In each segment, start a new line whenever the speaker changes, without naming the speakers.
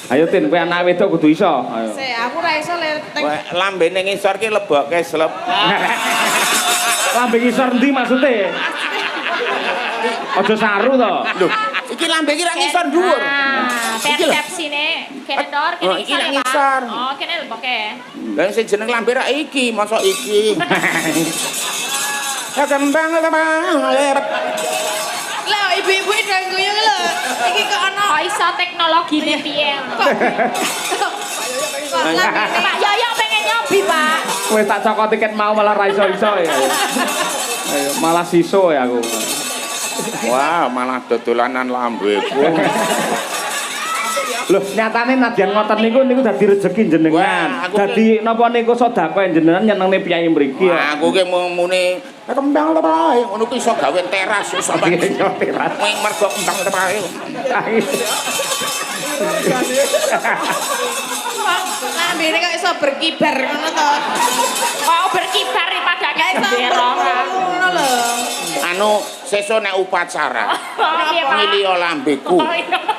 Ayo Tin, kowe anak wedok kudu iso. Ayo.
Sik, aku ra iso le.
Lambene ngisor ki lebokke slep.
Lambe ngisor ndi maksude? Aja saru to.
Lho, iki lambe iki ra ngisor dhuwur.
Persepsine kene ndor, kene
iki ra ngisor.
Oh, kene lebokke.
Lah sing jeneng lambe ra iki, mosok iki. Ya kembang
Lah ibu-ibu itu guyu lho. Iki kok ana kok iso teknologine piye ngono. Pak Yoyo pengen nyobi, Pak.
Wis tak cokot tiket mau malah ra iso-iso ya. Ayo malah siso ya aku.
Wah, malah dodolanan lambeku.
Loh, nyatane nadyan ngoten niku dadi rejeki jenengan. Dadi napa niku sedekah jenengan nyenengne piyai mriki.
Aku ki mune kembang lepae ngono ki iso gawe teras iso
teras.
Mergo kembang lepae.
Lambene kok iso berkibar ngono to. Kok berkibar padane bendera ngono lho.
Anu sesuk nek upacara. Milih lambeku.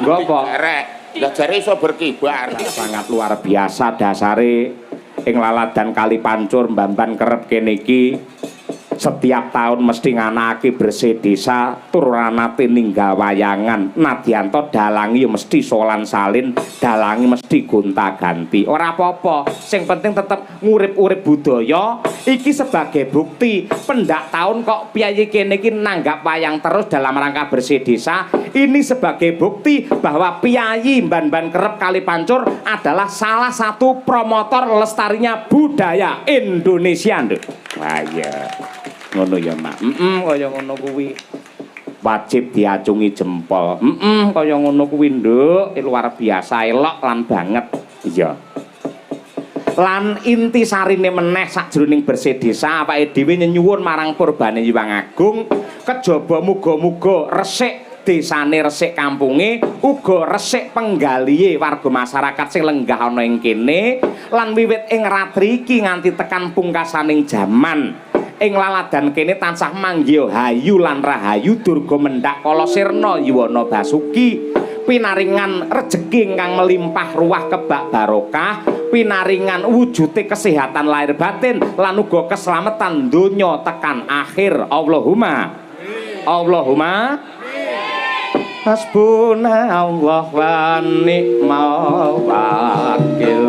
Nggo apa?
Rek, lah jare iso berkibar.
Sangat luar biasa dasare ing laladan Kali Pancur Mbamban kerep kene iki. Setiap tahun mesti nganakake bersih desa turunate ninggal wayangan nadyanto dalangi mesti solan salin dalangi mesti gonta-ganti ora apa-apa sing penting tetep ngurip-urip budaya iki sebagai bukti pendak tahun kok piyayi kene iki nanggap wayang terus dalam rangka bersih desa ini sebagai bukti bahwa piyayi Mban-Mban Kerep Kali Pancur adalah salah satu promotor lestarinya budaya Indonesia nduk wah iya ngono ya Mak. Kaya ngono kuwi. Wajib diacungi jempol. Kaya ngono kuwi, Nduk. Luar biasa elok lan banget. Iya. Lan inti sarine meneh sakjroning bersih desa awake dhewe nyuwun marang Purbane Hyang Agung kejaba muga-muga resik desane resik kampunge uga resik penggalihe warga masyarakat sing lenggah ana ing kene lan wiwit ing ratri iki nganti tekan pungkasaning jaman. Ing laladan kene tansah manggih hayu lan rahayu durga mendak kala sirna yuwana basuki pinaringan rejeki ingkang melimpah ruah kebak barokah pinaringan wujude kesehatan lahir batin lan uga keselamatan donya tekan akhir Allahumma hasbuna Allah wa ni'mal wakil.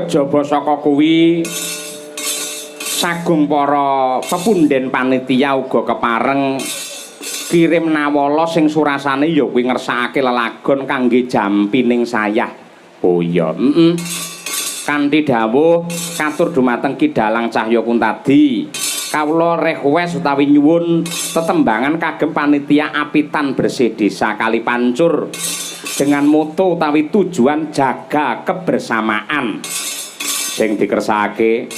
kejaba saka kuwi sagung para pepundhen panitia uga kepareng kirim nawala sing surasane ya kuwi ngersakake lelagon kangge jampining sayah. Oh iya, kanthi dawuh katur dumateng Ki Dalang Cahya Kuntadi. Kawula request utawi nyuwun tetembangan kagem panitia apitan bersih desa Kalipancur dengan moto utawi tujuan jaga kebersamaan sing dikersakake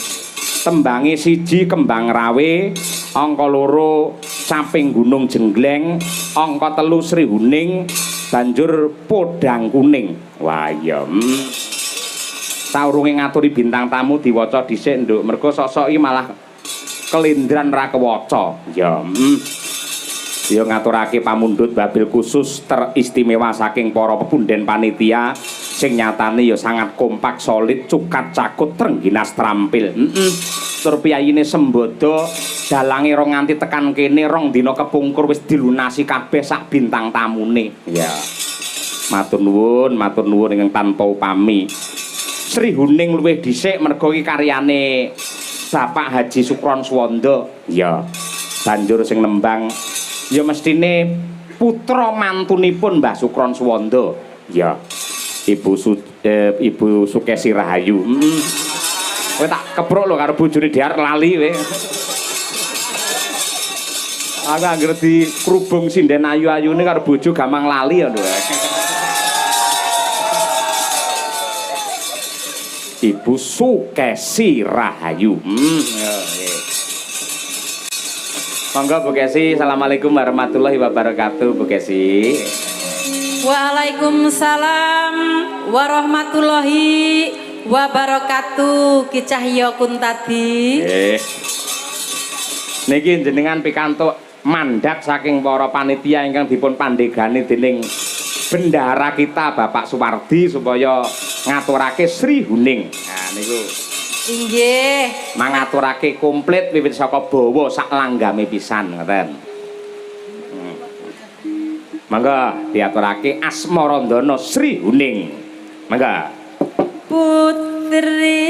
tembangi siji Kembang Rawe, angka loro Caping Gunung Jenggleng, angka telu Sri Huning, banjur Podang Kuning. Wah iya. Saurunge ngaturi bintang tamu diwaca dhisik nduk, mergo sok-sok iki malah kelindran ra kewaca. Ya. Ya ngaturake pamundhut wabil khusus teristimewa saking para pepundhen panitia sing nyatane ya sangat kompak, solid, cukat, cakut, trengginas, trampil. Tur piyayine Sembodo dalange rong nganti tekan kene rong dina kepungkur wis dilunasi kabeh sak bintang tamune. Ya. Matur nuwun ingkang tanpa upami. Sri Huning luwih dhisik merga iki karyane Bapak Haji Sukron Swanda. Ya. Banjur sing nembang ya mestine putra mantunipun Mbah Sukron Swanda. Ya. Ibu Sukesi Rahayu. Kowe tak kepruk lho karo bojone Diar lali kowe. Aku anggere di kerubung sinden ayu-ayune karo bojo gampang lali ya lho. Ibu Sukesi Rahayu. Monggo Bu Kesi, assalamualaikum warahmatullahi wabarakatuh Bu Kesi.
Waalaikumsalam warahmatullahi wabarakatuh. Ki Cahya Kuntadi.
Niki jenengan pikantuk mandat saking para panitia ingkang dipun pandegani dening bendahara kita Bapak Suwardi supaya ngaturake Sri Huning. Nah niku
Inggih.
Mangaturake komplit wiwit saka bawa sak langgame pisan ngoten. Mangga diaturake Asmarandana Sri Huning. Mangga.
Putri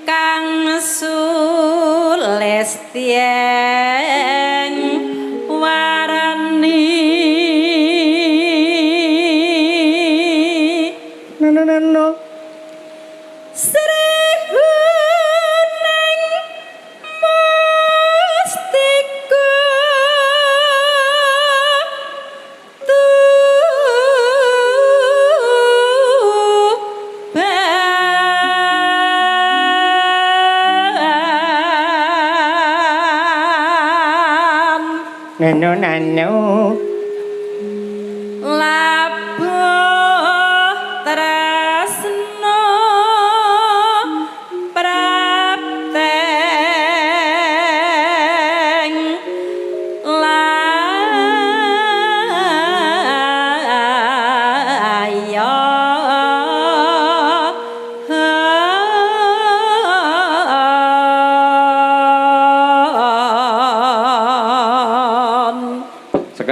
Kang Sulestyen warani
no.
Sri Huning Mustika
Tuban nano
labuh tresno prapteng layan.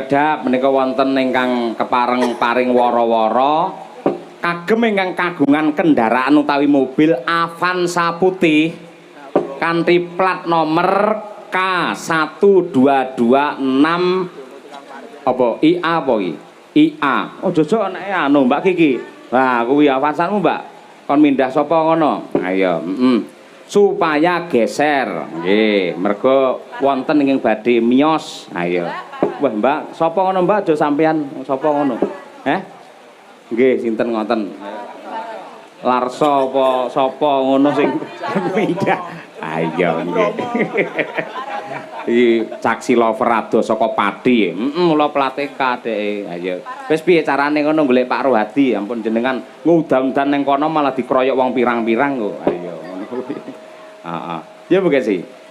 sekedhap menika wonten ingkang kepareng paring wara-wara kagem ingkang kagungan kendaraan utawi mobil Avanza putih kanthi plat nomor K1226 apa IA apa iki? IA. Oh jojo anake anu Mbak Kiki. Lah kuwi Avanzamu Mbak. Kon mindah sapa ngono? Ayo, supaya geser. Nggih, mergo wonten ingkang badhe miyos. Ayo. Wah Mbak, sapa ngono Mbak? Aja sampean sapa ngono. Nggih, sinten ngoten. Larsa apa sapa ngono sing pindah. Ayo nggih. Iki caksi lover ado saka Pati. Mula plate kadeke. Ayo. Wis piye carane ngono golek Pak Rohadi? Ampun jenengan ngudan-udan ning kono malah dikeroyok wong pirang-pirang kok. Ayo ngono kuwi. Heeh. Ya Bu Kesi.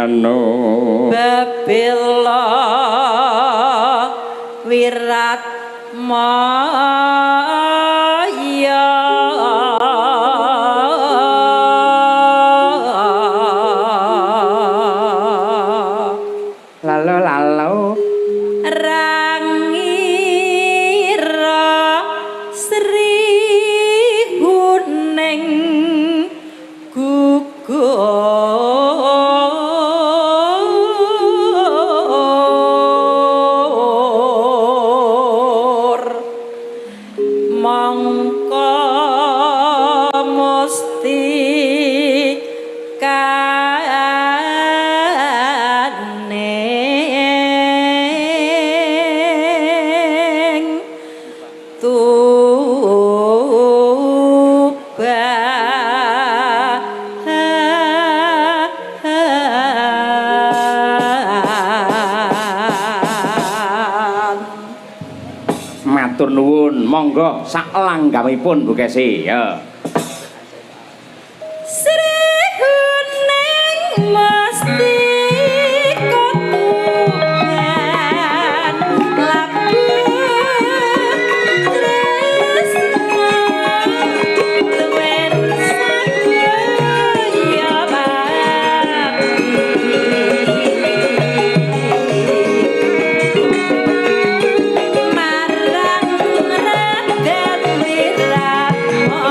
No Lalu lalu
Rangira Sri Huning gugur mongko musti kaneng
matur nuwun monggo sak langgamipun Bu Kesi ya
Sri Huning mesti kotuban laku tresna tuwen sakya bakti marang Raden Wiratma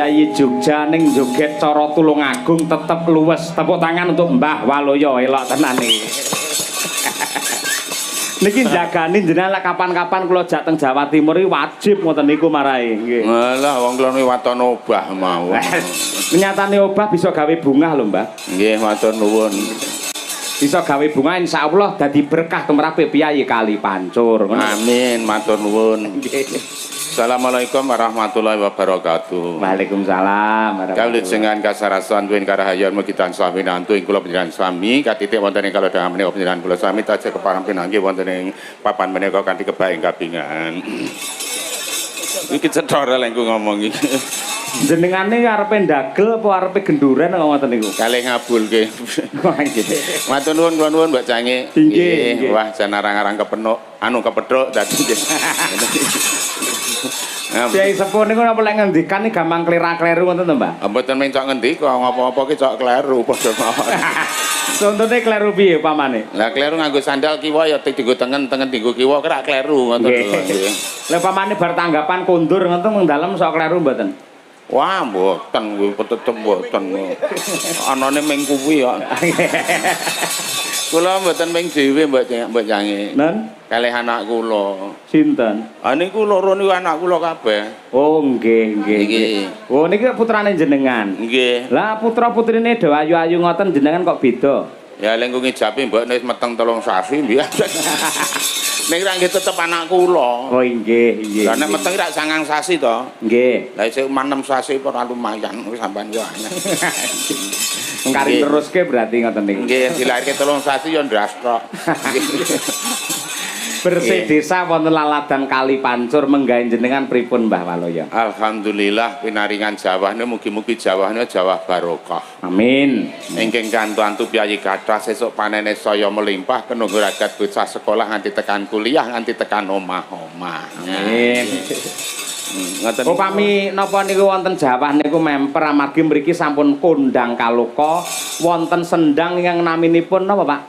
Piyayi Jogja ning joget cara Tulungagung tetep luwes. Tepuk tangan untuk Mbah Waloyo elok tenan iki. Niki jagani jenengan lek kapan-kapan kula jak teng Jawa Timur iki wajib ngoten niku marahi nggih.
Alah wong kula niku waton obah mau.
Nyatane obah bisa gawe bungah lho, Mbah.
Nggih matur nuwun.
Bisa gawe bunga insyaallah dadi berkah tumrap Piyayi Kali Pancur.
Amin matur nuwun. Assalamualaikum warahmatullahi wabarakatuh.
Waalaikumsalam.
Kawlit dengan kasarasan tuwin karahayan mugi tansah winantu ing kula panjenengan sami katitik wonten ing kalodhangan menika panjenengan kula sami tansah keparampen nggih wonten ing papan menika kanthi kebaing kabingan. Iki cethora lek ngomong iki.
Jenengane arepe ndagel apa arepe genduren kok ngoten niku?
Kalih ngabulke. Matur nuwun kula nuwun Mbak Cange.
Nggih.
Wah jan arang-arang kepenuk kepethuk dadi.
Piyayi sepuh niku napa lek ngendikan iki gampang klera-kleru ngoten to, Mbak?
Mboten mung cok ngendika ngopo-opo ki cok kleru padha mawon.
Contone kleru piye pamane?
Lah kleru nganggo sandal kiwa ya dienggo tengen dienggo kiwa kira kleru ngoten lho.
Lah pamane bar tanggapan kondur ngoten mung dalem sok kleru mboten?
Wah, mboten kuwi tetep mboten. Anane ming kuwi kok. Kula mboten ming dhewe Mbak Cange.
Nen?
Kalih anak kula.
Sinten?
Ah niku loro niku anak kula kabeh.
Oh, nggih.
Nggih.
Oh, niki putrane jenengan.
Nggih.
Lah putra-putrine do ayu-ayu ngoten jenengan kok beda?
Ya lengku ngijapi mbok wis meteng 3 sasi biasa. Ning ra nggih tetep anak kula.
Oh, nggih.
Lah nek meteng ra 9 sasi to.
Nggih.
Lah isih 6 sasi ora lumayan wis sampean yo aneh.
Ngkari terus ke berarti ngoten niku.
Nggih, dilahirke 3 sasi yo ndras tok.
Bersih desa wonten laladan Kali Pancur menggawe jenengan pripun Mbah Waloyo?
Alhamdulillah pinaringan jawahne mugi-mugi jawahne jawah barokah.
Amin.
Ingkang kantu Piyayi kathah sesuk panene saya melimpah kenunggu ragat bocah sekolah nganti tekan kuliah nganti tekan omah-omah.
Amin.
Ngoten.
Upami napa niku wonten Jawah niku memper amargi mriki sampun kondang kaloka wonten sendang yang naminipun napa Pak?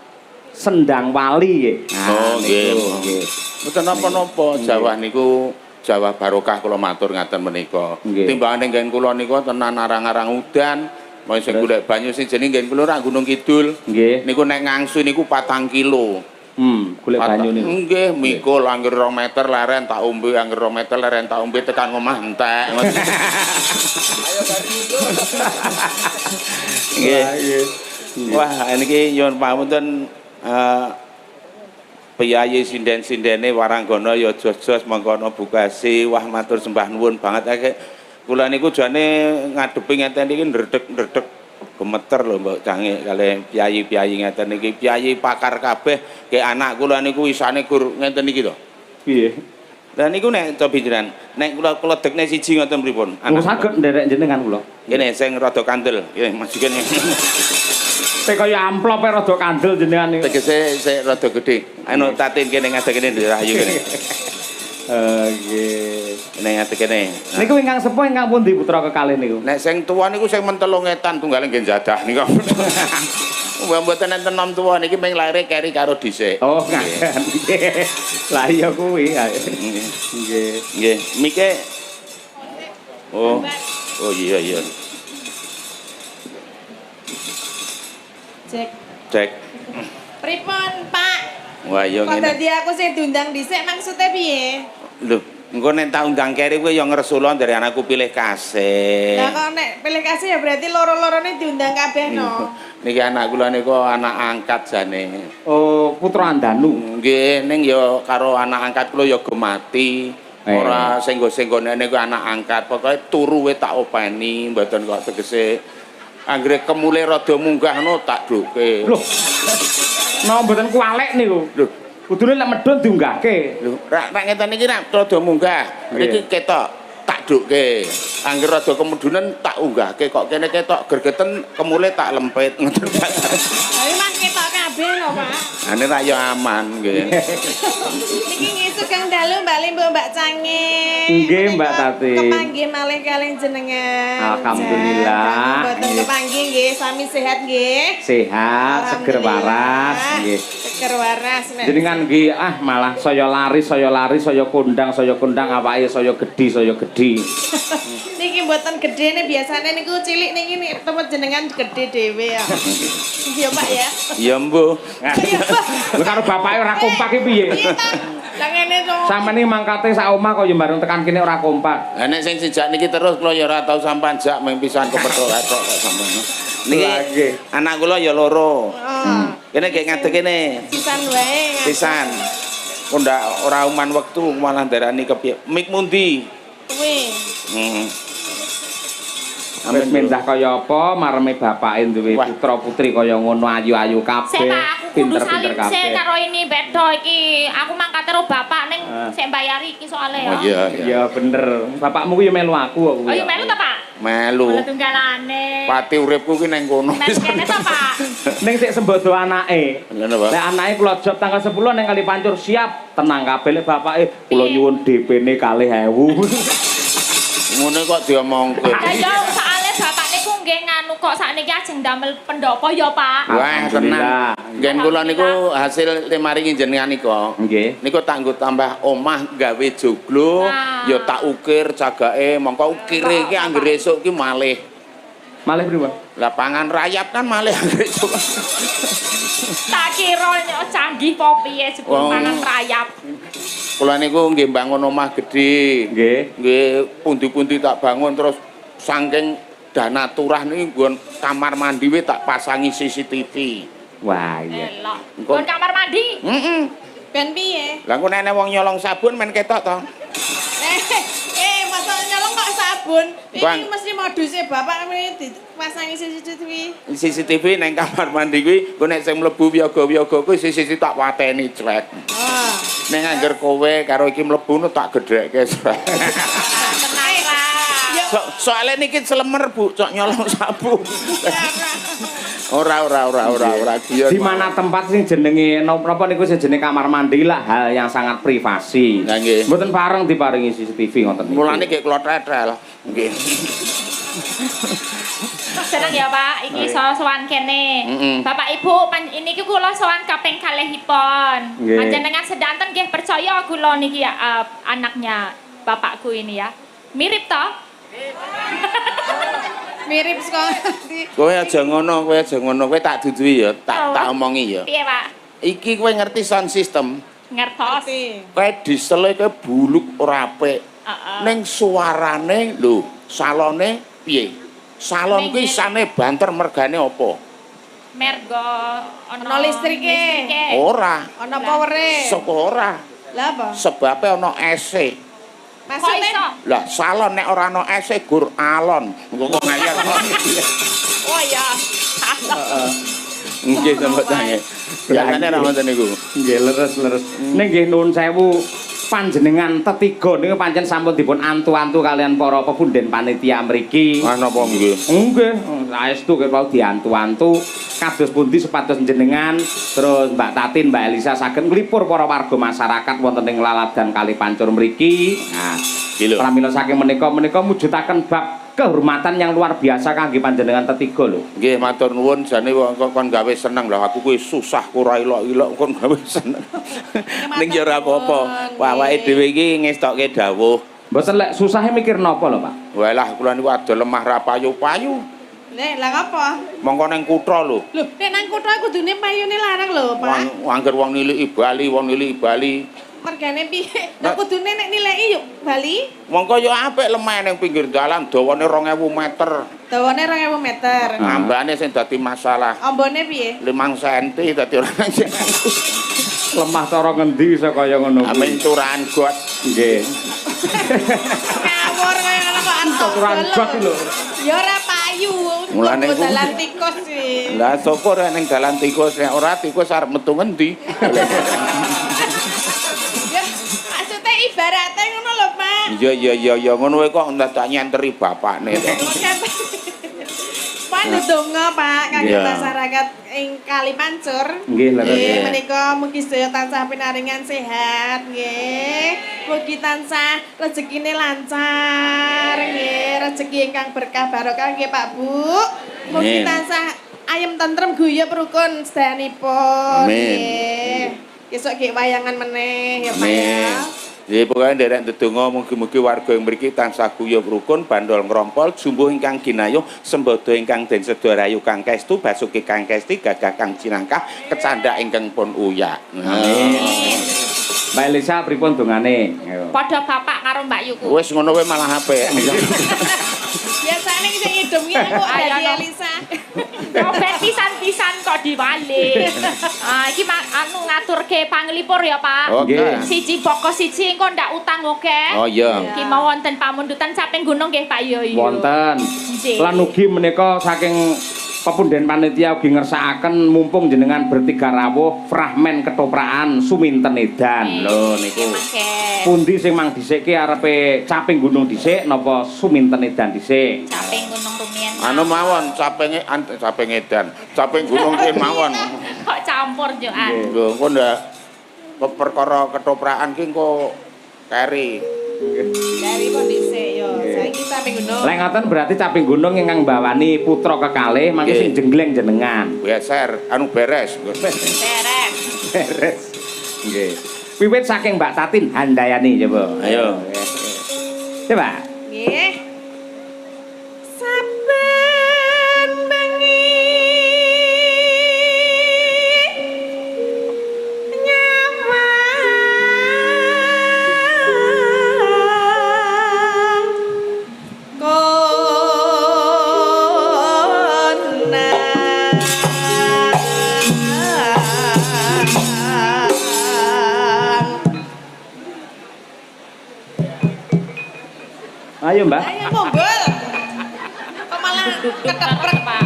Sendang Wali nggih.
Oh nggih. Mboten napa-napa Jawah niku Jawah barokah kula matur ngaten menika. Timbangane nggen kula niku tenan arang-arang udan, mau sing golek banyu sing jenenge nggen kula ra Gunung Kidul.
Nggih.
Niku nek ngangsu niku 4 kilo.
Golek banyu niku.
Nggih, mikul angger 2 meter leren tak ombe, angger 2 meter leren tak ombe tekan omah entek. Ayo bari itu. Nggih. Wah, niki nyuwun pamunten Piyayi sinden-sindene Waranggana ya jos-jos mangkono bukasi. Wah matur sembah nuwun banget kula niku jane ngadepi ngeten iki ndredeg-ndredeg gemeter lho Mbok Cange kalih piyayi-piyayi ngeten iki. Piyayi pakar kabeh ke anak kula niku isane gur ngenten iki to.
Piye?
Lah niku nek cobi jenengan nek kula dekne siji ngoten pripun?
Anak saged nderek jenengan kula.
Kene sing rada kandel. Nggih, maju kene.
Teh kaya amplop rada kandel jenengan niku.
Tegese sik rada gedhe. Anu tatin kene ngadeg kene rahayu kene.
Nggih.
Kene ngadeg kene.
Niku ingkang sepuh ingkang pundi putra kekalih niku?
Nek sing tuwa niku sing mentelung etan tunggale nggih jadah niku. Mboten enten nom tuwa niki ming laire keri karo dhisik.
Oh, ngaten. Lah iya kuwi. Nggih.
Nggih, mike. Oh. Oh iya. Cek.
Pripun, Pak?
Wah, iya
Kok
ngene.
dadi aku sing diundang dhisik maksudnya piye?
Lho, engko nek tak undang keri kuwi ya ngresula dari anakku pilih kasih.
Lah kok nek pilih kasih ya berarti loro-lorone diundang kabeh no.
Niki anak kula niku anak angkat jane.
Oh, putra Andanu.
Nggih, ning ya karo anak angkat kula ya gemati. Ora senggo-senggone niku anak angkat. Pokoke turuwe tak openi, mboten kok tegese anggere kemule rada munggah no tak duke.
Loh. Napa mboten kualek niku?
Lho,
Kudune lek medhun diunggahke.
lho, rak ngeten iki rak rada munggah. Iki ketok tak duke. Anggere rada kemudunen tak unggahke kok kene ketok gergeten kemule tak lempit ngoten.
Tapi mas ketok kabeh ben lho, Pak.
Ane ra yo aman nggih.
Niki nggih sugeng dalu Mbak Limbo Mbak Cange.
Nggih, Mbak Tati.
Kepanggih malih kalih jenengan.
Alhamdulillah.
Mboten kepanggih nggih, sami sehat nggih.
Sehat, seger waras nggih.
Seger waras nek.
Jenengan nggih malah saya lari, saya kondang awake saya gedhi.
Niki mboten gedene biasane niku cilik niki nek temen jenengan gede dhewe ya. Iya Pak ya.
Ya mbuh.
Lho karo bapake ora kompak iki piye?
Iya ta. Lah ngene to.
Sampeyan iki mangkate sak omah kok ya bareng tekan kene ora kompak.
Lah nek sing sejak niki terus kula ya ora tau sampean jak mung pisan kepethuk kok sampean. Niki anak kula ya loro. Kene gek ngadeg kene.
Pisan wae.
Pisan. Kok ndak ora uman wektu malah ndarani kepiye. Mik mundi?
Kuwi.
Wis mendah kaya apa mareme bapake duwe putra putri kaya ngono ayu-ayu kabeh.
Sik Pak, aku kudu salim sik
kabeh.
karo ini bedo iki. Aku mangkat karo bapak ning sik mbayari iki soalé ya.
Oh iya.
Iya bener. Bapakmu ku ya melu aku kok.
Oh iya melu ta Pak?
Melu.
Bola tunggalane.
Pati uripku ki ning kono.
Melu kene ta Pak?
Ning sik sembodo anake.
Ngono, Pak.
Lek anake kula job tanggal 10 ning Kali Pancur siap tenang kabeh lek bapake kula nyuwun DP-ne 2.000.
Ngono kok diomongke.
Ya yo soalé bapak niku nggih nganu kok sakniki ajeng damel pendopo ya Pak.
Wah, tenang. Ngen kula niku hasil maringi jenengan nika.
Nggih.
Niku tak nggo tambah omah gawe joglo, ya tak ukir cagake, mongko ukire iki anggere esuk ki malih.
Malih pripun?
Lah pangan rayap kan malih anggere esuk.
Tak kira canggih po piye jebul pangan rayap.
Kula niku nggih bangun omah gedhe.
Nggih.
Nggih pundi-pundi tak bangun terus saking dana turah niki nggon kamar mandi we tak pasangi CCTV.
Wah iya.
Elok. Kon kamar mandi.
Heeh.
Ben piye?
Lah kok nek wong nyolong sabun men ketok to.
Masa nyolong kok sabun?
Bang.
Iki mesti moduse bapak ini dipasangi CCTV.
CCTV nang kamar mandi kuwi kok nek sing mlebu wiyaga-wiyaga kuwi CCTV tak wateni cret.
Ah.
Ning angger kowe karo iki mlebu tak gedhekke cret.
Tenang lah.
Soale niki slemer Bu, cok nyolong sabun. Ora guyon.
Di mana tempat sing jenenge napa niku sing jenenge kamar mandi lah hal yang sangat privasi.
Lah nggih.
Mboten pareng diparingi CCTV ngoten niku.
Mulane nggih kula tetel. Nggih.
Seneng ya Pak, iki sowan kene. Bapak Ibu ini ki kula sowan kaping kalihipun.
Nggih.
Panjenengan sedanten nggih percaya kula niki ya anaknya bapakku ini ya. Mirip toh?
Mirip sekali.
Kowe aja ngono, kowe tak duduhi ya, tak omongi ya.
Piye Pak?
Iki kowe ngerti sound system?
Ngertos.
Kowe disele kowe buluk ora apik. Ning suarane lho, salone piye? Salon kuwi isane banter mergane apa?
Mergo
Ono listrike.
Ora.
Ono powere.
Sapa ora?
Lah apa?
Sebabe ono AC.
Kok
Maksudnya
iso?
Lah salon nek ora ono AC gur alon. Engko kok ngayal.
Oh ya.
Nggih sampe tangi. Biasane ra ngoten niku.
Nggih leres. Ning nggih nuwun sewu panjenengan tetiga niku pancen sampun dipun antu-antu kalian para pepunden panitia mriki.
Napa nggih?
Nggih, saestu kepau diantu-antu kados pundi supados jenengan terus Mbak Tatin, Mbak Elisa saged nglipur para warga masyarakat wonten ing Laladan Kali Pancur mriki. Nah, pramila saking menika mujudaken bab kehormatan yang luar biasa kangge panjenengan tetiga lho.
Nggih matur nuwun jane kon gawe seneng lho aku kuwi susah ora ilok-ilok kon gawe seneng. Ning ya ora apa-apa. Awake dhewe iki ngestokke dawuh.
Mboten lek susahe mikir napa lho, Pak?
Walah kula niku ada lemah ra payu-payu.
Nek lah apa?
Mongko nang kutha lho.
Lho, nek nang kutha kudune payune larang lho, Pak.
Angger wong niliki Bali,
Mergane piye? Nek kudune nek nilai yuk Bali.
Mongko ya apik lemah ning pinggir dalan dawane 2000 meter.
Dawane 2000 meter.
Ambane sing dadi masalah.
Ambone piye?
5 cm dadi ora
Lemah cara ngendi iso kaya ngono kuwi?
amen curahan got.
Nggih.
Ngawur kaya ngono kok antuk.
Curahan got lho.
Ya ora payu.
Mulane ku
dalan tikus sih.
Lah sapa rek ning dalan tikus nek ora tikus arep metu ngendi?
Ya, maksudnya ibaratnya ngono lho, Pak.
Iya ngono wae kok ndak tak nyenteri bapakne.
Pak Kula ndedonga Pak kangge
Iya.
masyarakat ing Kali Pancur.
Nggih, lho.
Nggih, menika mugi sedaya tansah pinaringan sehat nggih. Mugi tansah rezekine lancar nggih, rezeki ingkang berkah barokah nggih Pak Bu. Mugi
Amin.
tansah ayem tentrem guyub rukun sedayanipun
Amin.
nggih. Besok nggih wayangan meneh ya Pak ya.
Nggih, pokoke nderek ndedonga mugi-mugi warga ing mriki tansah guyub rukun, bandol ngrompol, jumbuh ingkang ginayuh, sembada ingkang den sedaya rayu kang kestu, basuki kang kesti, gagah kang cinangkah, kecandak ingkang pun uyak.
Amin. Mbak Elisa pripun dongane? Ayo.
Padha bapak karo Mbak Yuku.
Wis ngono wae malah apik.
Biasane sing ngidumke aku
Ayo,
dadi
no.
Elisa.
Nyopet pisan-pisan kok diwali. Iki anu ngaturke panglipur ya, Pak.
Oke.
Siji pokok siji engko ndak utang oke.
Oh iya.
Iki mau wonten pamundutan saping gunung nggih Pak Yoyo.
Wonten.
Nggih.
Lan ugi menika saking pepunden panitia ugi ngersakaken mumpung jenengan bertiga rawuh fragmen ketoprakan Suminten Edan. Lho niku.
Mangke.
Pundi sing mang dhisike arepe Caping Gunung dhisik napa Suminten Edan dhisik?
Saping gunung rumiyin.
Anu mawon caping edan, caping gunung kin mawon.
Kok campur yo an.
Lho, engko ndak perkara ketoprakan ki engko keri.
Dari kondisi yo, saiki sampe gunung.
Lek ngoten berarti Caping Gunung ingkang bawani putra kekalih mangke
Nggih.
sing jengleng jenengan.
Beser, anu beres.
Beres.
Beres. Nggih. Wiwit saking Mbak Tatin handayani coba.
Ayo.
Coba.
Nggih. Saben bengi nyawang konang.
Ayo Mbak.
Ayo munggul. Kok malah keteprek
Pak.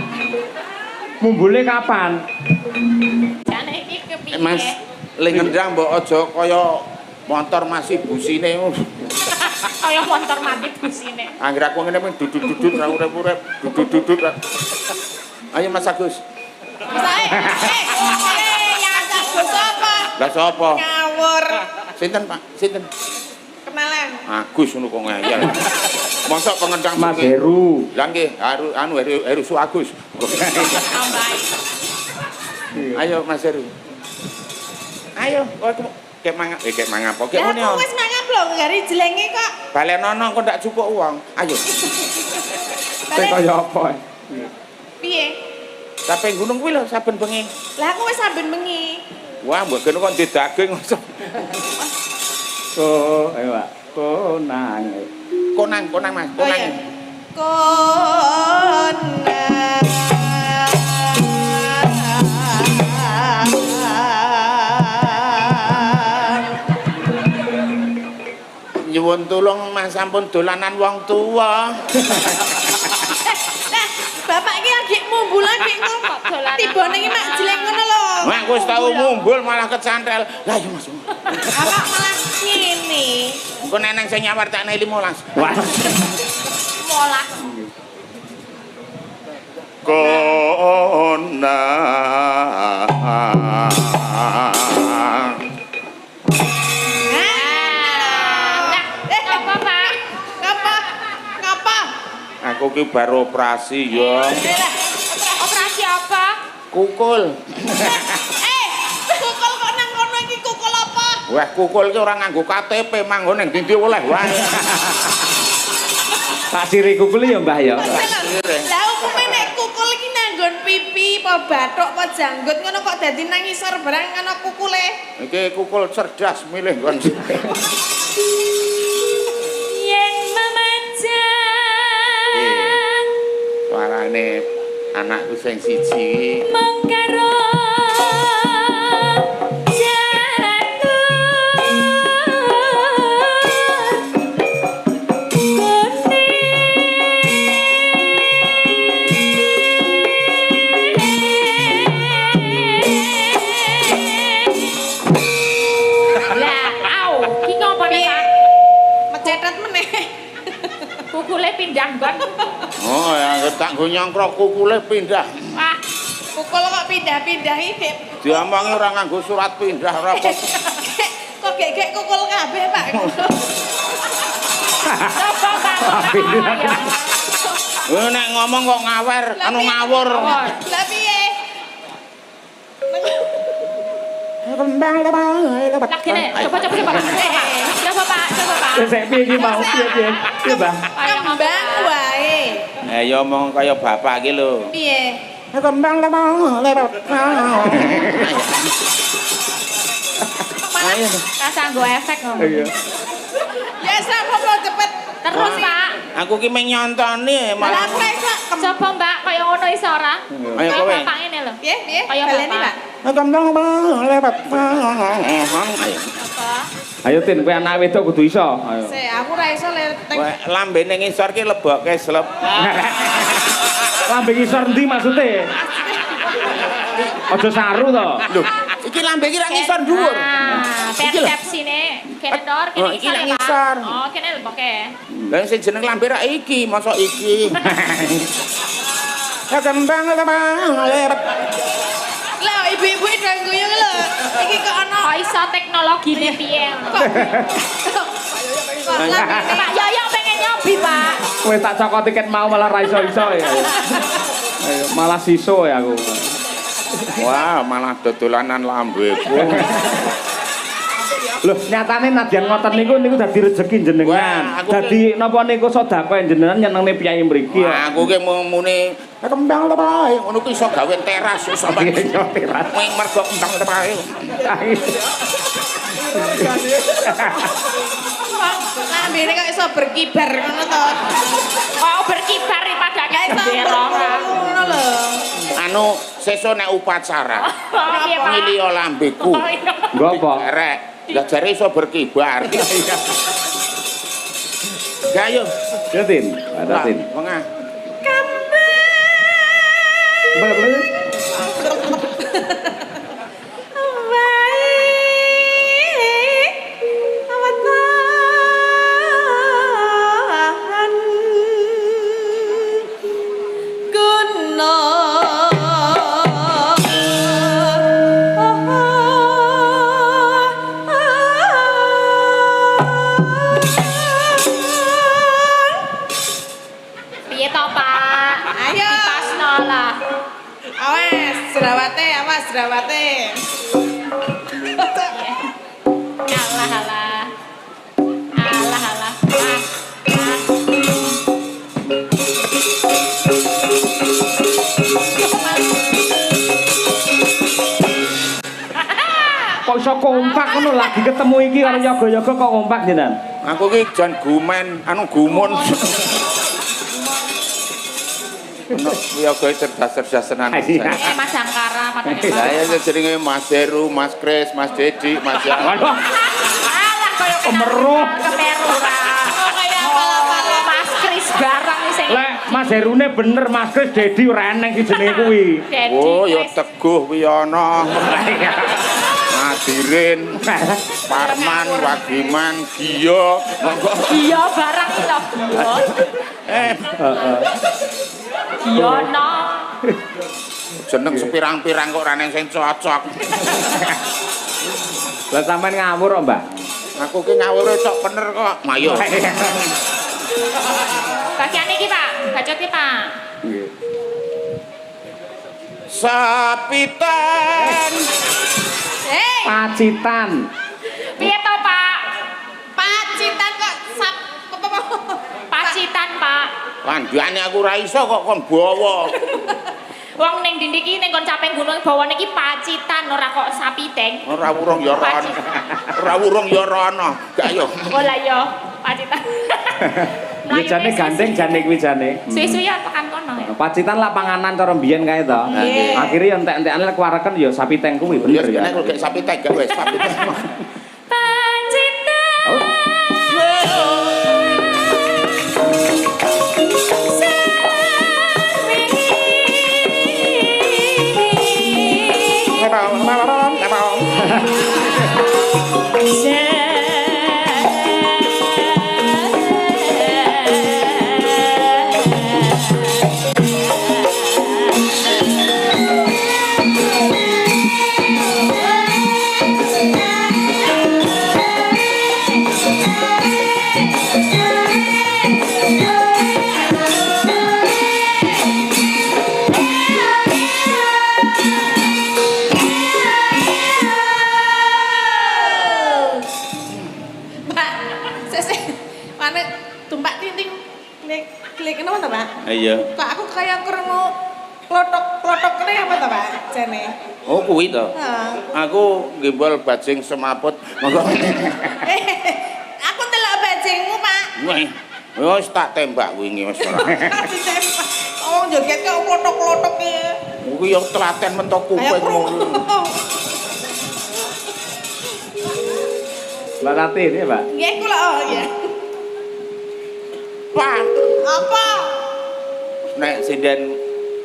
Mumbule kapan?
Jane iki kepiye?
Mas, ling ngendang mbok aja kaya motor masih busine.
Kaya motor mati busine.
Angger aku ngene mung dudut-dudut ra urip-urip, dudut-dudut. Ayo Mas Agus.
Sae. Yang Agus apa?
Lah sapa?
Ngawur.
Sinten Pak? Sinten?
Kenalan.
Agus ngono kok ngayal. Mosok pengendang
Mas
bengi.
Heru.
Lah nggih, Heru Su Agus.
Tambahi.
Ayo Mas Heru. Ayo, kok kek mangan apa? Kek
Lah
ngene.
aku wis mangap lho gari jelenge kok.
Balenono kok ndak cukup uang. Ayo.
Sing kaya apa?
Piye?
Caping gunung kuwi lho saben bengi.
Lah aku wis saben bengi.
Wah, mbok kene kok ndek daging.
Ayo Mbak. Konang.
Konang Mas,
Oh
konang.
iya. Konang.
Nyuwun tulung Mas sampun dolanan wong tuwa.
Lah, bapak iki lagi mumbulan iki kok
Dolanan.
tibane iki mak jelek ngono lho.
Wah, aku wis tau mumbul malah kecantel. Lah yo Mas.
Bapak malah ngene.
Engko neneng sing nyawar tak 15.
Wah.
Molas.
Konang.
Apa, Pak?
Ngapa? Ngapa?
Aku ki baru operasi yo.
Operasi apa?
Kukul.
Kukul kok nang kono iki kukul apa?
Wah, kukul ki ora nganggo KTP, manggo ning ndi oleh wae.
Tak siri kukuli ya Mbah ya.
Lah ukume nek kukul iki nanggon pipi apa bathuk apa janggut ngono kok dadi nang isor barang ana kukule.
Iki kukul cerdas milih kon.
Yen memandang
Suarane anakku sing siji.
mengkaro Kukule pindah kon.
Oh, ya tak go nyongkrok kukule pindah.
Wah,
Kukul kok pindah-pindah iki.
Diomongi ora nganggo surat pindah ora apa.
Kok gek kukul kabeh, Pak.
coba Pak.
Nek ngomong kok ngawer, anu ngawur.
Lah piye?
Lah kene, coba. Coba Pak.
Sik piye iki mau piye? Piye, Mbah?
Kembang wae.
Ya omong kaya bapak iki lho.
Piye?
Kembang Ayo.
Rasa nggo efek ngono.
Iya.
Ya sama mau cepet.
Terus Pak,
Aku ki meng nyontoni
Lah
malah.
aku iso
coba Mbak kaya ngono iso ora?
Ayo
Kaya
kowe.
bapak ngene lho.
piye?
Kaya
Baleni,
bapak.
Pak.
Kembang lewat.
Apa?
Ayo Tin, kowe anak wedok kudu iso. Ayo.
Sik, aku ra iso leteng.
Kowe lambene ngisor ki lebokke slep.
Lambe ngisor ndi maksude? Aja saru to.
Lho, iki lambe ki ra ngisor dhuwur.
Persepsine kene dor,
Oh,
kene
iki
isor
lek
ya, Pak.
ngisor.
Oh, kene leboke.
Lah sing jeneng lambe ra iki, mosok iki. Kembang lewat.
Lah ibu-ibu do guyu lho. Iki kok ana
Kok iso teknologine piye?
kok lambene.
Pak Yoyo pengen nyobi, Pak.
Kowe tak cokot tiket mau malah ra iso-iso ya. Ayo, malah siso ya aku.
Wah, malah dodolanan lambeku.
Loh, nyatane nadyan ngoten niku dadi rejeki jenengan.
Wah, aku
Dadi napa niku sedekah jenengan nyenengne piyai mriki ya.
Wah, aku ki muni kembang lepae, ngono ki iso gawe teras iso
Iya, iya, teras.
mergo kembang lepae.
Lambene kok iso berkibar ngono to.
Kok berkibar pada
Kayak iso
bendera.
ngono lho.
Anu sesuk nek upacara
Oh, piye, Pak?
ngiliyo lambeku.
Oh, iya.
Nggo apa?
Rek, lah jare iso berkibar. Ya ayo.
Ya Tin, ada Tin.
Mengah.
Balik.
Piye to, Pak?
Ayo.
Dipasno lah.
Awas, jerawate.
Alah, alah. Alah, alah.
Kok iso kompak ngono lagi ketemu iki karo yoga-yoga kok kompak jenengan?
Aku ki jan gumen, anu gumun. Ya kowe cerdas-cerdas tenan.
Iya.
Mas Angkara padane, Pak.
Lah ya jenenge Mas Heru, Mas Kris, Mas Dedi, Mas Ya.
Waduh,
Alah kaya
Kemeruh.
kemeru ra.
Oh kayak pala-pala.
Mas Kris barang iki sing.
lek Mas Herune bener Mas Kris Dedi ora eneng ki jenenge kuwi.
Dedi
Oh, ya
Kris.
Teguh Wiyono. Adirin, Parman, Wagiman, Giyo.
Iya barang iki lho.
Heeh.
Iya no.
Jeneng sepirang-pirang kok ora neng sing cocok.
Lah sampean ngawur kok, Mbak?
Aku ki ngawure cok bener kok. Mayo.
Bagian iki, Pak. Bacot iki, Pak.
Nggih.
Sapitan.
Hei,
Pacitan.
Piye to, Pak?
pacitan kok sap
Pacitan, Pak.
Landiane aku ora iso kok kon bawa.
Wong ning ndi iki ning kon caping gunung bawane iki pacitan ora kok sapiteng.
Ora wurung ya ora ana. Ora wurung ya ora ana. Gak yo.
Oh lah yo, pacitan.
Ya jane gandeng jane kuwi jane.
Suwi-suwi ya tekan kono ya.
Pacitan lah panganan cara mbiyen kae to.
Nggih.
Akhire yo entek-entekan lek wareken yo sapi teng kuwi
Ya
bener ya.
nek kok sapi tek gak wis sapi tek.
Pacitan.
Mbak, sik. Mana tumpak tinting klik kenapa ta, Pak?
Iya.
Kok aku kayak krungu klotok kene apa ta, Pak? Jane.
Oh kuwi to.
Heeh.
Aku gimbal bajing semaput. Monggo.
Aku ndelok bajingmu, Pak.
Wis tak tembak wingi wis ora.
Ditembak. Oh, joget kok klotok-klotok iki.
Kuwi yo telaten mentok kuping
Ayo
ngono.
Mbak Tati ini ya, Mbak.
Nggih kula oh ya.
Pak,
Apa?
nek sinden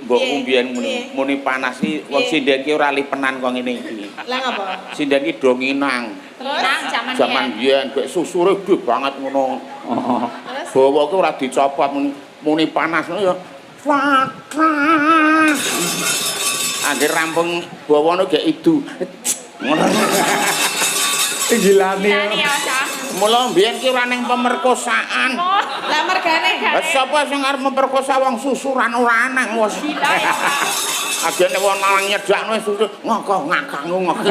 mbokku
Iya,
biyen
iya.
muni panas iki wong
Iya.
sinden ki ora lipenan kok ngene iki.
Lah ngapa?
Sinden ki do nginang.
Terus
Nang zaman
Zaman biyen gek susure gede banget ngono.
terus
Bawa ki ora dicopot muni panas ngono ya. Fakah. Angger rampung bawane gek idu. Ngono.
Gilani.
Nani ya, Sa.
Mula mbiyen ki ora ning pemerkosaan.
Oh,
lah mergane.
Lah sapa sing arep memperkosa wong susuran ora nang wis.
gila ya, Sa.
Agene wong nang nyedakno susu ngoko ngakangmu ngoko.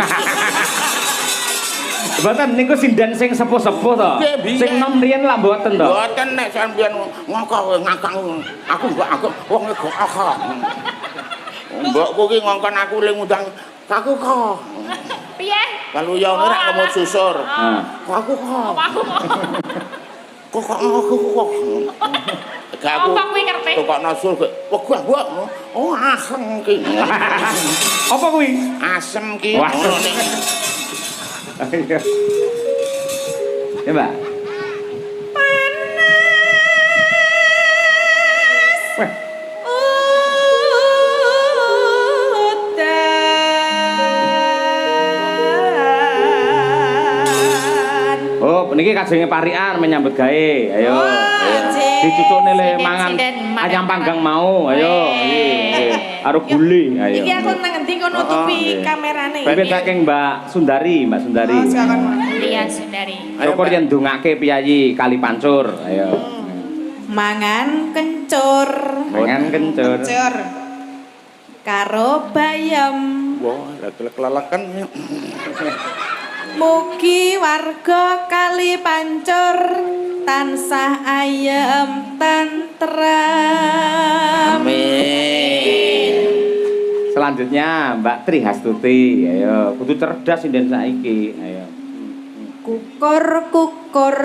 Mboten niku sindan sing sepuh-sepuh to.
Nggih, biyen.
Sing nom riyen lah mboten to.
Mboten nek sampeyan ngoko ngakangmu. Aku wong ego akak. Mbokku ki ngongkon aku ling undang aku kok.
Piye?
Kalau ya ora kemut susur.
Nah.
Aku kok.
Aku
Kok aku. Gak aku.
Apa kuwi kerpe?
Kok nasul wegah mbok. Oh asem ki.
Apa kuwi?
Asem ki.
Wah.
Ngono ning.
Iya. Ya, Mbak. Wah,
Udan.
oh niki kajenge parian menyambut gawe. Ayo.
Oh,
Ayo.
Jeng.
Dicucukne le
Sinden,
mangan
sinden,
ayam
mangan.
panggang mau. Ayo.
Weh.
Karo guli. Ayo.
Iki aku nang ngendi kok nutupi
Oh,
kamerane.
Bebet saking Mbak Sundari, Mbak Sundari.
Oh, silakan.
Iya, Sundari.
Ayo,
Syukur
Mbak.
yen ndongake piyayi kali pancur. Ayo.
Mangan kencur.
Mangan kencur.
Kencur. Karo bayam.
Wah, leleken.
Mugi warga kali pancur tansah ayem tentrem.
Amin.
Selanjutnya Mbak Tri Hastuti. Ayo, kudu cerdas sinden saiki. Ayo.
Kukur.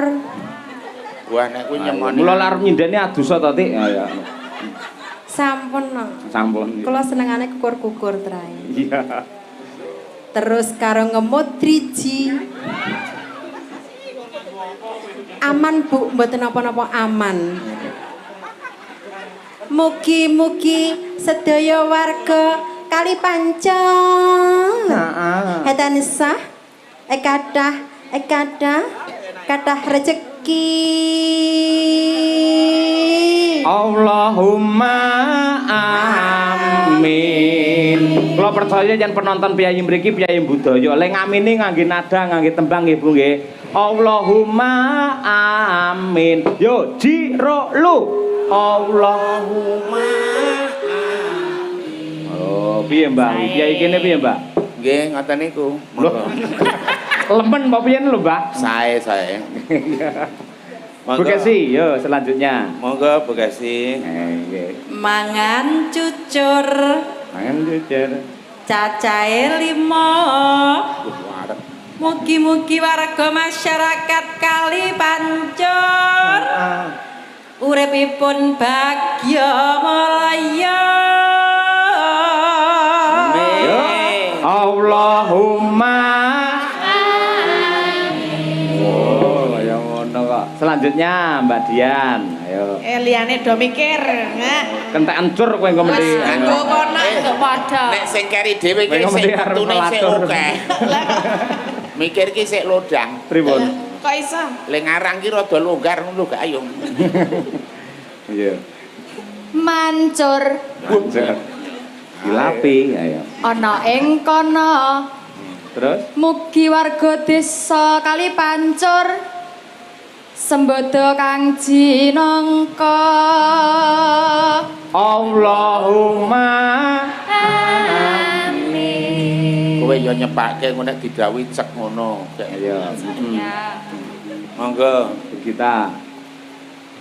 Wah, nek kuwi nyemoni.
Mula arep nyindeni adusa to, Tik. Ayo.
Sampun no.
Sampun.
Kula senengane kukur trae.
Iya.
Terus karo ngemut driji. Aman Bu, mboten napa-napa aman. Mugi-mugi sedaya warga kali pancur. Hetansah kathah rezeki.
Allahumma amin. Kula percaya yen penonton piyayi mriki piyayi budaya, le ngamini ngangge nada, ngangge tembang nggih Bu nggih. Allahumma amin. Yo jiro lu. Allahumma amin. Oh, piye Mbak? Piyayi kene piye Mbak?
Nggih, ngoten niku.
Loh. Lemen apa piye lho Mbak?
Sae.
Bu Kesi, yo selanjutnya.
Monggo Bu Kesi.
Nggih.
Mangan cucur
Mangan jujur.
cacahe 5.
Warep.
Mugi-mugi warga masyarakat kali pancur uripipun bagya mulya.
Yo. Allahumma. Oh, ya ngono kok. Selanjutnya Mbak Dian. Ayo.
Liyane do mikir, nah.
Kentek ancur kowe engko mesti.
Wes nganggo kono.
Untuk padha.
Nek sing keri dhewe ki
Kowe
sing
mesti arep
tune sik
pelatur.
akeh. Mikir ki sik lodang.
Pripun?
Kok iso?
Le ngarang ki rada longgar ngono gak ayo.
Iya.
Mancur
Ancur. Dilapi, ayo.
ana ing kono.
Terus
Mugi warga desa kali pancur
Sembodo kang jinangka
Allahumma
amin.
Kowe ya nyepake ngono didhawuhi cek ngono.
Ya.
Monggo
Kita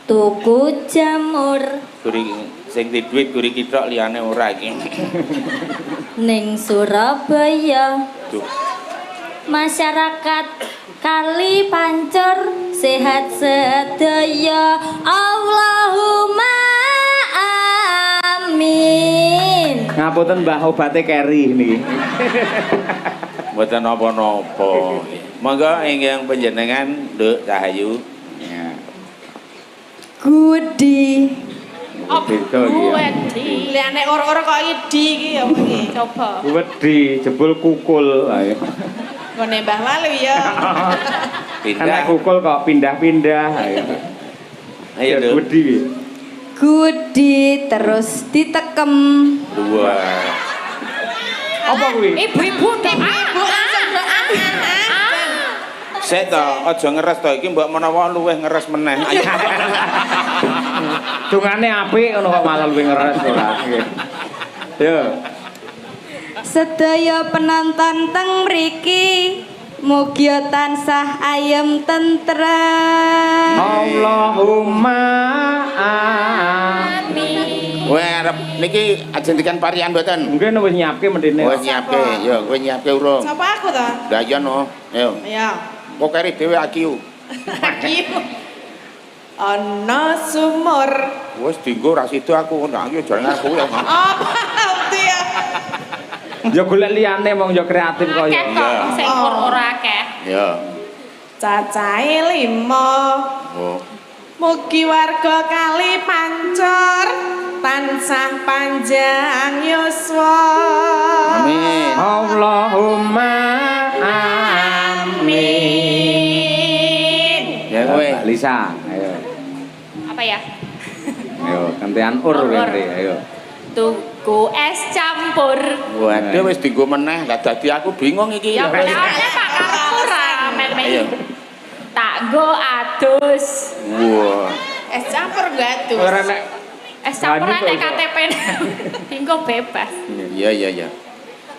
Tuku jamur
guri sing di dhuwit guri kitok liyane ora iki.
ning Surabaya.
Duh.
Masyarakat Kali Pancur sehat sedaya Allahumma amin.
ngapunten Mbah obate keri niki.
Mboten napa-napa. Monggo ingkang panjenengan Nduk Cahayu.
Ya.
Gudi
Beda iki. ya.
Liane ora-ora kok idi iki ya iki.
coba
Wedi jebul kukul. Ayo.
Ngene Mbah Walu ya.
Anak
Pindah.
kukul kok pindah-pindah. Ayo.
Ayo Nduk.
Wedi iki.
Gudi terus ditekem.
Dua.
Apa kuwi?
Ibu-ibu
Ibu langsung doa.
Sik to, aja ngeres to iki mbok menawa luwih ngeres meneh. Ayo.
Dungane apik ngono kok malah luwih ngeres ora. Nggih. Yo.
Sedaya penonton teng mriki mugi tansah ayem tentrem.
Allahumma amin.
Kowe arep niki ajendikan parian mboten?
Mungkin wis nyiapke mendene.
Kowe nyiapke, ya kowe nyiapke urung.
Sapa aku to?
Lah iya no. Ayo.
Ya.
Kok keri dhewe akiu.
Iki. Ana sumur.
Wis dienggo ra sida aku ndak iki jalan aku ya.
Apa itu ya?
Ya golek liyane mong ya kreatif kok ya.
Iya.
Sing ora akeh.
Ya.
Cacahe 5.
Oh.
Mugi warga Kali Pancur tansah panjang yuswa.
Amin.
Allahumma amin.
Amin.
Ya kowe.
Mbak Lisa, ayo.
Apa ya?
Ayo, gantian ur
Ur.
kowe, ayo.
Tuku es campur.
Waduh wis dienggo meneh. Lah dadi aku bingung iki.
Ya benerane Pak Karpura
Ayo.
tak go adus.
Wah.
Es campur gatus.
Ora nek
Es campur
Banyu
nek
kok,
KTP tinggo bebas.
Iya iya iya.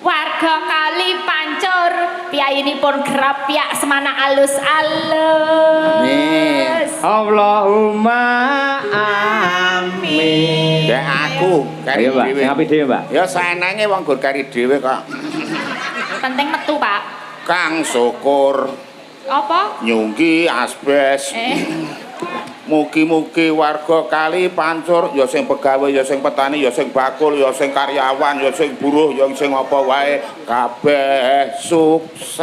Warga Kali Pancur piyayinipun gerap piyak semana alus-alus.
Amin.
Allahumma amin.
Ya aku kari
Ayo, Mbak,
dhewe.
sing apik dhewe, Mbak.
Ya saenenge wong gur kari dhewe kok.
Penting metu, Pak.
Kang syukur
Apa?
nyunggi asbes. Mugi-mugi warga Kali Pancur ya sing pegawe ya sing petani ya sing bakul ya sing karyawan ya sing buruh ya sing apa wae kabeh sukses.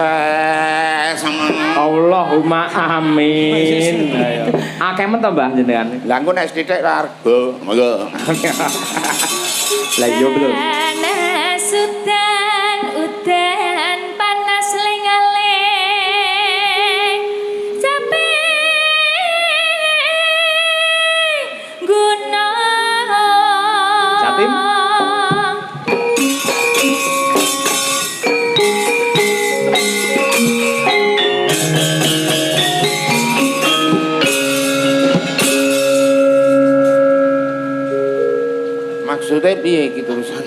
Allahumma amin. Ayo. Akeh men to, Mbah jenengan.
Lah engko nek sithik argo. Monggo.
Lah iya betul.
Panas udan panas lengaling capek gunung
Jatim.
Maksudnya piye iki terusan?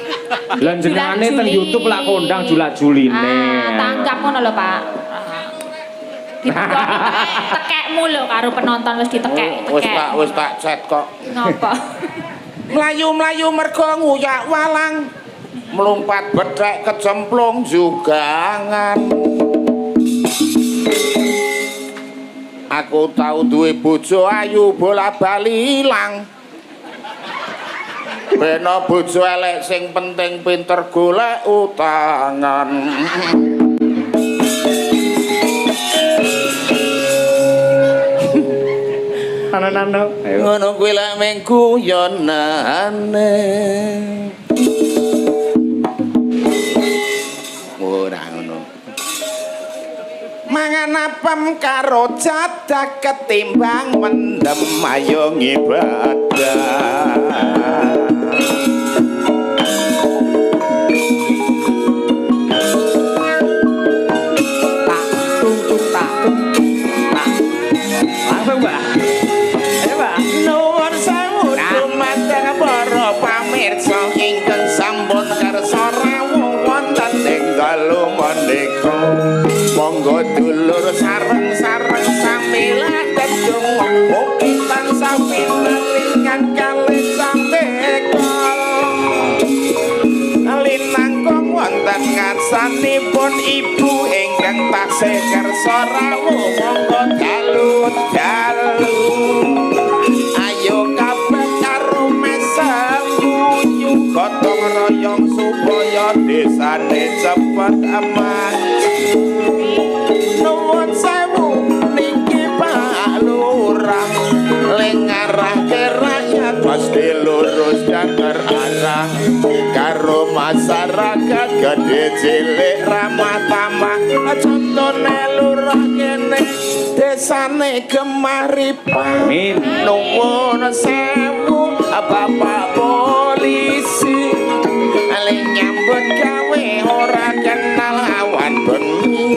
Lah jenengane teng
Juli.
YouTube lak kondang julat-juline.
tanggap ngono lho Pak. Tekekmu lho karo penonton wis ditekek.
Wis tak chat kok.
Napa?
Melayu-melayu mergo nguyak walang. Melompat bedhek kecemplung jugangan. Aku tau duwe bojo ayu bola-bali ilang. Bena bojo elek sing penting pinter golek utangan.
Nano. Ayo.
Ngono kuwi lek mung guyonane. Ora ngono. Mangan apem karo cadak ketimbang mendem ayo ngibadah.
Tak tung tak. Langsung, Mbak.
monggo dulur sareng-sareng sami ladeng mugi tansah pinangan kalih sambekal linangkung wonten ngarsanipun ibu ingkang taksih kersa rawuh monggo dalu ayo kabeh karo mesem guyu gotong royong supaya desane cepet aman nuwun sewu niki Pak Lurah lengarake rakyat pasti lurus dan terarah karo masyarakat gede cilik ramah tamah contone lurah kene desane Gemaripan nuwun sewu Bapak polisi ale nyambut gawe ora kenal awan bengi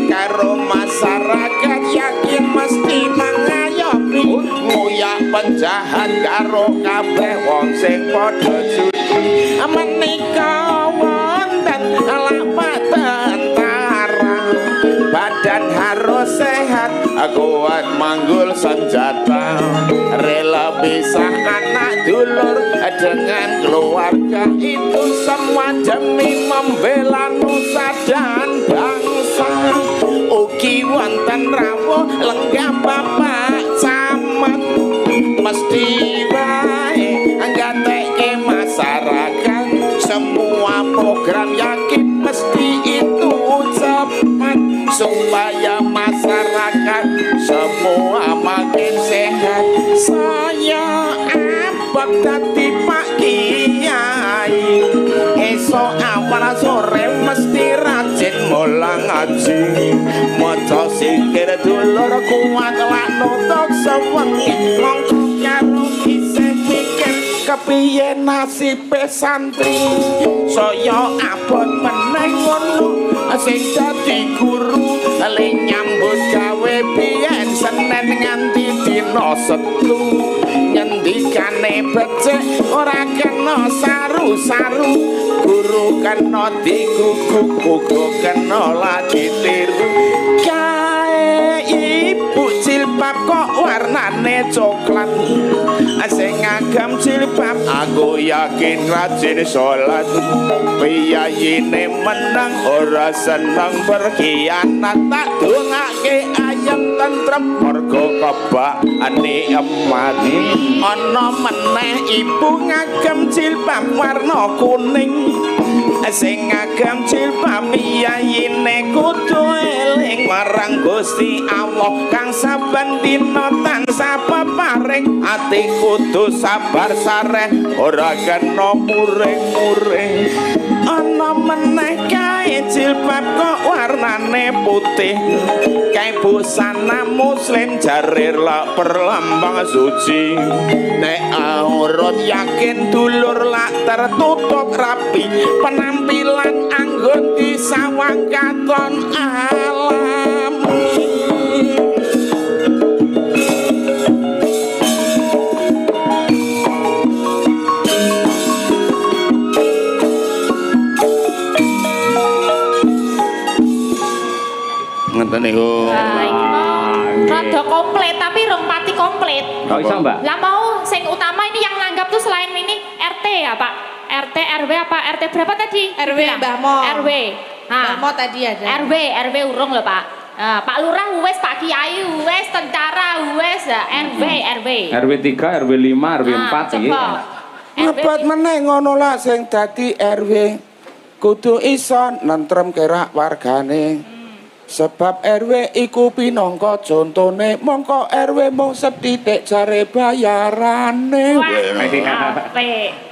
karo masyarakat yakin mesti mangayomi nguyak penjahat karo kabeh wong sing padha judi menika wonten alamat tentara badan harus sehat kuat manggul senjata rela bisa anak dulur dengan keluarga itu semua demi membela nusa dan bangsa ugi wonten rawuh lenggah Bapak Camat mesti wae nggateke masyarakat semua program yakin mesti itu cepat supaya masyarakat semua makin sehat saya abot dadi Pak Kiai esok awal sore mesti rajin mulang ngaji maca zikir dulur kuat lan nutuk sewengi mongko karo isih mikir kepiye nasibe santri saya abot meneh ngono sing dadi guru le nyambut gawe biyen Senin nganti dina Setu nyendikane becik ora kena saru-saru guru kena diguguk uga kena lagi tiru kae ibu jilbab kok warnane coklat sing ngagem jilbab aku yakin rajin salat piyayine menang ora seneng berkhianat tak dongake ayam tentrem mergo kebakane emat ana meneh ibu ngagem jilbab warna kuning sing ngagem jilbab piyayine kudu eling marang Gusti Allah kang saben dina tansah peparing ati kudu sabar sareh ora kena muring-muring ana meneh kae jilbab kok warnane putih kae busana muslim jarir lak perlambang suci nek aurat yakin dulur lak tertutup rapi penampilan anggon disawang katon alam ngenten niku rada komplit tapi rong pati komplit
kok iso Mbak
lah mau sing utama ini yang nanggap tuh selain ini RT ya Pak RT RW apa RT berapa tadi
RW Mbah Mo
RW
Mbah Mo tadi ada
RW urung loh Pak Pak Lurah wes Pak Kiai wes tentara wes RW
RW 3 RW 5 RW 4 iki
Ngebat meneh ngono lah sing dadi RW kudu iso nentrem kerak wargane sebab RW iku pinangka contone mongko RW mung sethithik jare bayarane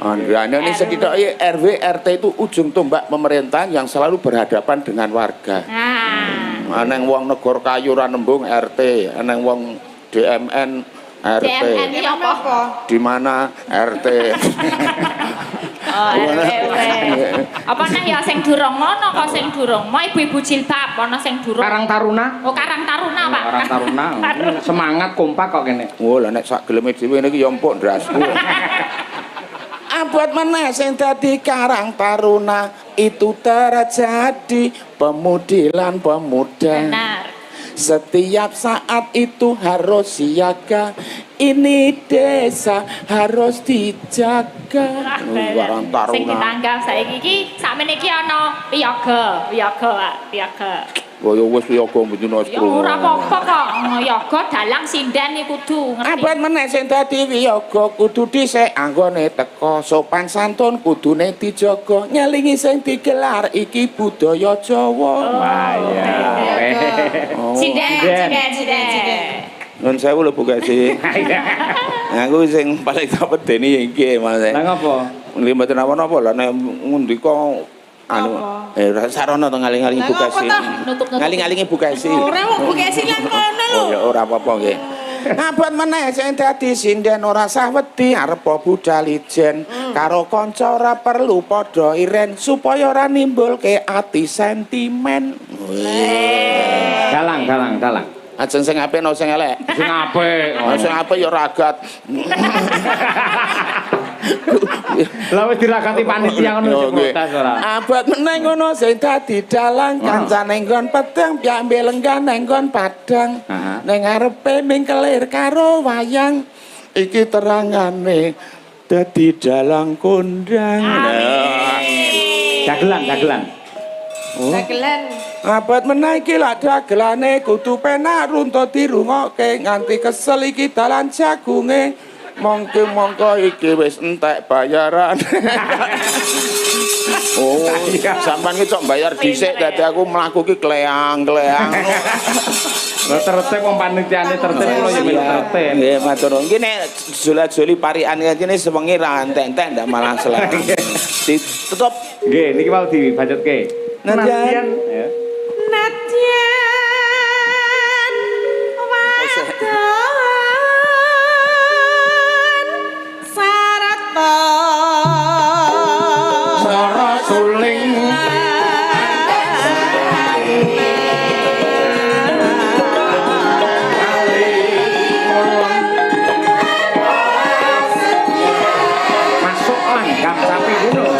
anggane ini sethithik RW RT itu ujung tombak pemerintahan yang selalu berhadapan dengan warga aneng wong negor kayu ra nembung RT aneng wong DMN RT
DMN iki apa
di mana RT
apa nang ya sing durung ngono kok sing durung mau ibu-ibu jilbab ana sing durung
Karang Taruna
Karang Taruna Pak
Karang Taruna semangat kompak kok kene
oh lah nek sak geleme dhewe niki ya empuk ndrasku abot meneh sing dadi Karang Taruna itu terjadi pemudi lan pemuda.
Benar.
Setiap saat itu harus siaga. Ini desa harus dijaga. Barang
Sing
taruna.
ditanggap saiki iki sakmene iki ana piyaga, piyaga.
Oh ya wis piyaga mbendina
Ya ora apa-apa kok. Yoga dalang sinden iki kudu ngerti.
Abet meneh sing dadi wiyaga kudu dhisik anggone teka sopan santun kudune dijaga ngelingi sing digelar iki budaya Jawa.
Wah iya.
Sinden.
Nun sewu lho Bu Kasi. Aku sing paling tak pedeni iki Mas.
Lah ngopo?
Nggih mboten napa-napa lho nek ngundika anu sarana to ngaling-aling Bu Kasi.
Nutup-nutup.
Ngaling-alingi Bu Kasi.
Ora mau buka silang kono lho.
Oh ya ora apa-apa nggih. Abot meneh sing dadi sinden ora sah wedi arep budal ijen karo kanca ora perlu padha iren supaya ora nimbulke ati sentimen.
Dalang.
Ajeng sing apik no sing elek.
Sing apik.
Sing apik ya ragat.
Lah wis diragati panitia ngono sing protes ora.
Abot meneh ngono sing dadi dalang kancane nggon pedang piambe lenggah nang nggon padang. Ning ngarepe mingkelir karo wayang iki terangane dadi dalang kondang.
Dagelan.
Dagelan.
Abot meneh iki lak dagelane kudu penak runtut dirungokke nganti kesel iki dalan jagunge. Mongko iki wis entek bayaran. Oh, sampean iki cok bayar dhisik dadi aku mlaku iki kleang-kleang.
Lah tertib wong panitiane tertib kula ya melu tertib.
Nggih, matur nuwun. Iki nek jola-joli parikan kene sewengi ra entek-entek ndak malah selek. Ditutup.
Nggih, niki mau dibacutke.
Nadyan.
Ya.
Nadyan wadon sarata
Sara suling masuk langgam sapi gunung.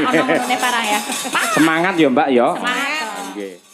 ono-onone parang ya.
Semangat ya Mbak ya.
Semangat.
Nggih.